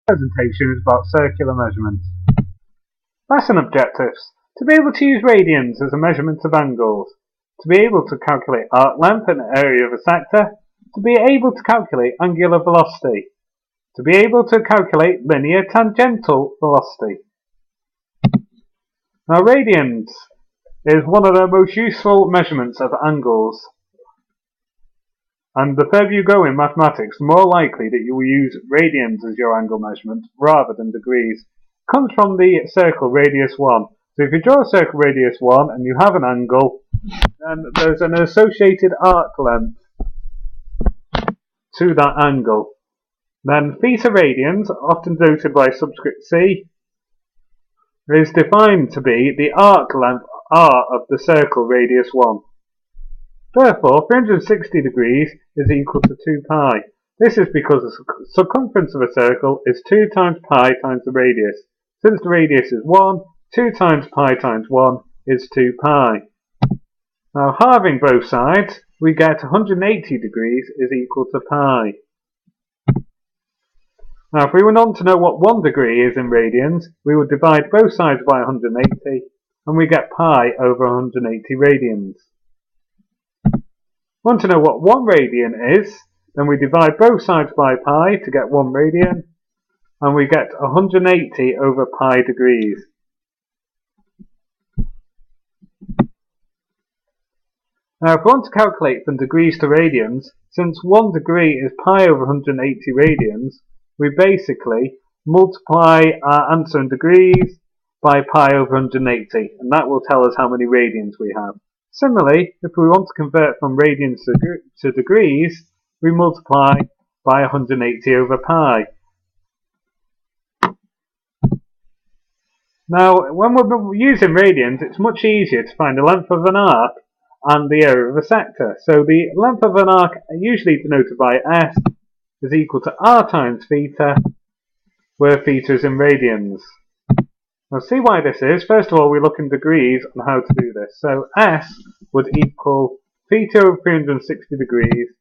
Presentation is about circular measurement. Lesson objectives: to be able to use radians as a measurement of angles, to be able to calculate arc length and area of a sector, to be able to calculate angular velocity, to be able to calculate linear tangential velocity. Now, radians is one of the most useful measurements of angles. And the further you go in mathematics, the more likely that you will use radians as your angle measurement rather than degrees. It comes from the circle radius 1. So if you draw a circle radius 1 and you have an angle, then there's an associated arc length to that angle. Then theta radians, often denoted by subscript c, is defined to be the arc length r of the circle radius 1. Therefore, 360 degrees is equal to 2 pi. This is because the circumference of a circle is 2 times pi times the radius. Since the radius is 1, 2 times pi times 1 is 2 pi. Now, halving both sides, we get 180 degrees is equal to pi. Now, if we went on to know what 1 degree is in radians, we would divide both sides by 180, and we get pi over 180 radians. Want to know what 1 radian is, then we divide both sides by pi to get 1 radian, and we get 180 over pi degrees. Now, if we want to calculate from degrees to radians, since 1 degree is pi over 180 radians, we basically multiply our answer in degrees by pi over 180, and that will tell us how many radians we have. Similarly, if we want to convert from radians to degrees, we multiply by 180 over pi. Now, when we're using radians, it's much easier to find the length of an arc and the area of a sector. So the length of an arc, usually denoted by s, is equal to r times theta, where theta is in radians. Now, see why this is. First of all, we look in degrees on how to do this. So s would equal theta over 360 degrees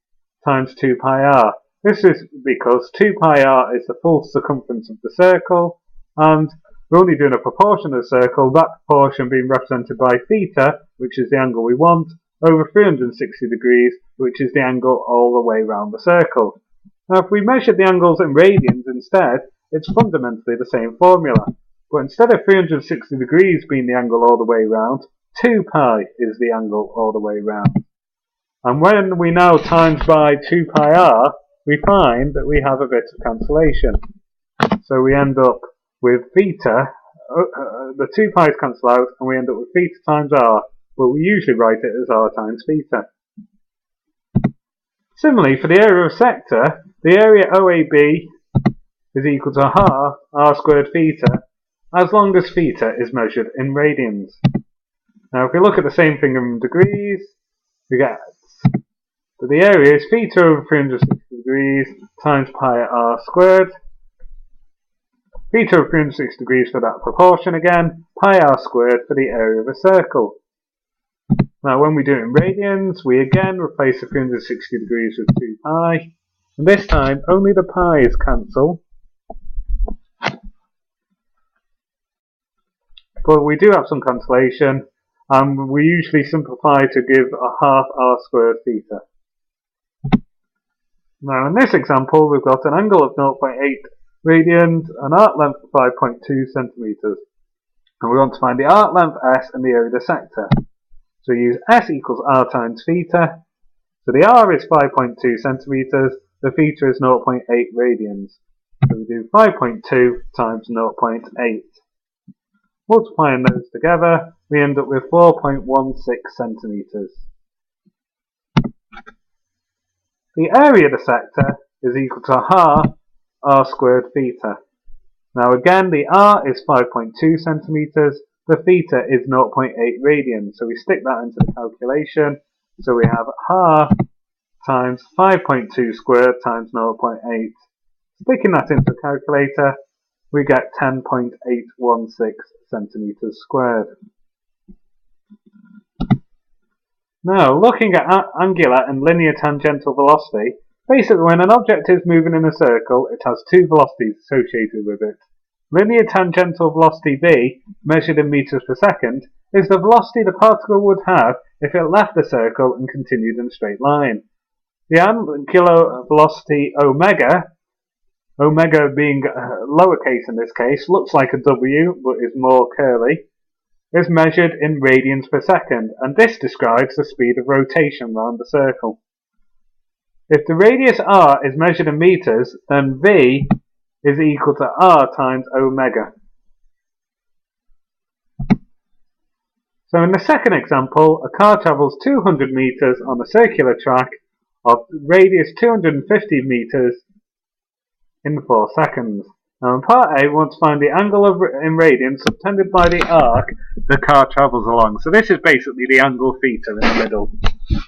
times 2 pi r. This is because 2 pi r is the full circumference of the circle, and we're only doing a proportion of the circle, that proportion being represented by theta, which is the angle we want, over 360 degrees, which is the angle all the way around the circle. Now, if we measure the angles in radians instead, it's fundamentally the same formula. But instead of 360 degrees being the angle all the way round, 2 pi is the angle all the way round. And when we now times by 2 pi r, we find that we have a bit of cancellation. So we end up with theta, the 2 pi's cancel out, and we end up with theta times r, but we usually write it as r times theta. Similarly, for the area of a sector, the area OAB is equal to half r squared theta, as long as theta is measured in radians. Now, if we look at the same thing in degrees, we get that the area is theta over 360 degrees times pi r squared. Theta over 360 degrees for that proportion again, pi r squared for the area of a circle. Now, when we do it in radians, we again replace the 360 degrees with 2 pi, and this time only the pi's cancel. But we do have some cancellation, and we usually simplify to give a half r squared theta. Now, in this example, we've got an angle of 0.8 radians, an arc length of 5.2 centimeters, and we want to find the arc length s and the area of the sector. So we use s equals r times theta. So the r is 5.2 centimeters, the theta is 0.8 radians. So we do 5.2 times 0.8. Multiplying those together, we end up with 4.16 centimeters. The area of the sector is equal to half r squared theta. Now again, the r is 5.2 centimeters, the theta is 0.8 radians, so we stick that into the calculation. So we have half times 5.2 squared times 0.8. Sticking that into the calculator, we get 10.816 centimeters squared. Now, looking at angular and linear tangential velocity, Basically, when an object is moving in a circle, it has two velocities associated with it. Linear tangential velocity v, measured in meters per second, is the velocity the particle would have if it left the circle and continued in a straight line. The angular velocity omega being lowercase in this case, looks like a W but is more curly, is measured in radians per second, and this describes the speed of rotation around the circle. If the radius r is measured in meters, then v is equal to r times omega. So in the second example, a car travels 200 meters on a circular track of radius 250 meters in 4 seconds. Now in part A, we want to find the angle in radians subtended by the arc the car travels along. So this is basically the angle theta in the middle.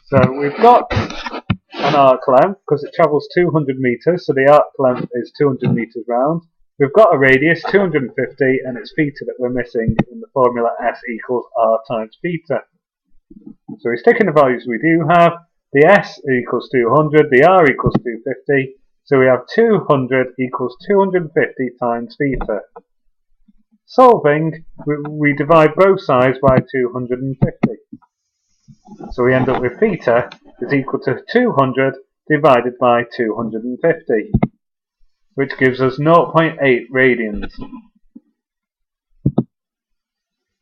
So we've got an arc length, because it travels 200 meters, so the arc length is 200 meters round. We've got a radius, 250, and it's theta that we're missing in the formula S equals R times theta. So we stick in the values we do have. The S equals 200, the R equals 250, so we have 200 equals 250 times theta. Solving, we divide both sides by 250. So we end up with theta is equal to 200 divided by 250, which gives us 0.8 radians.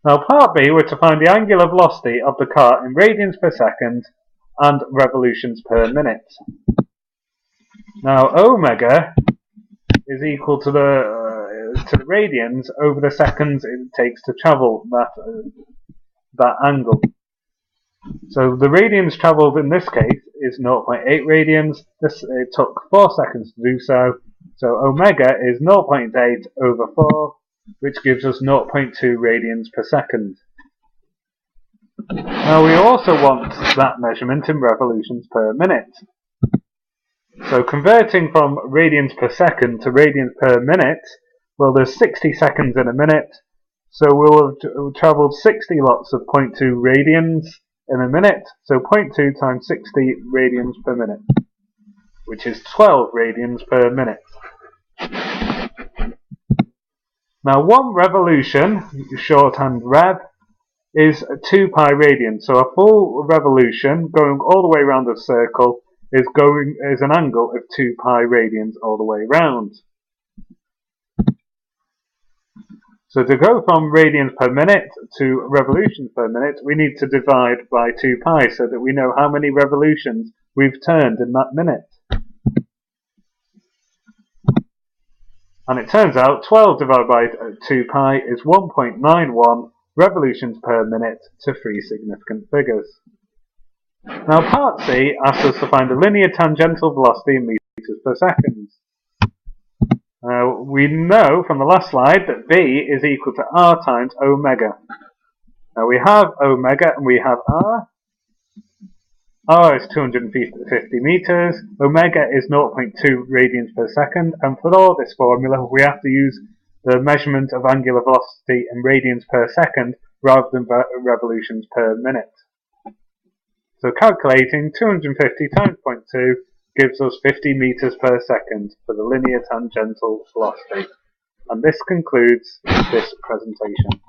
Now part B, we're to find the angular velocity of the car in radians per second and revolutions per minute. Now omega is equal to the radians over the seconds it takes to travel that angle. So the radians travelled in this case is 0.8 radians. It took 4 seconds to do so. So omega is 0.8 over 4, which gives us 0.2 radians per second. Now we also want that measurement in revolutions per minute. So converting from radians per second to radians per minute, well, there's 60 seconds in a minute, so we'll have travelled 60 lots of 0.2 radians in a minute, so 0.2 times 60 radians per minute, which is 12 radians per minute. Now 1 revolution, shorthand rev, is 2 pi radians, so a full revolution going all the way around a circle is an angle of 2 pi radians all the way round. So to go from radians per minute to revolutions per minute, we need to divide by 2 pi so that we know how many revolutions we've turned in that minute. And it turns out 12 divided by 2 pi is 1.91 revolutions per minute to 3 significant figures. Now part C asks us to find the linear tangential velocity in meters per second. We know from the last slide that V is equal to R times omega. Now we have omega and we have R. R is 250 meters, omega is 0.2 radians per second, and for all this formula we have to use the measurement of angular velocity in radians per second rather than revolutions per minute. So calculating 250 times 0.2 gives us 50 meters per second for the linear tangential velocity. And this concludes this presentation.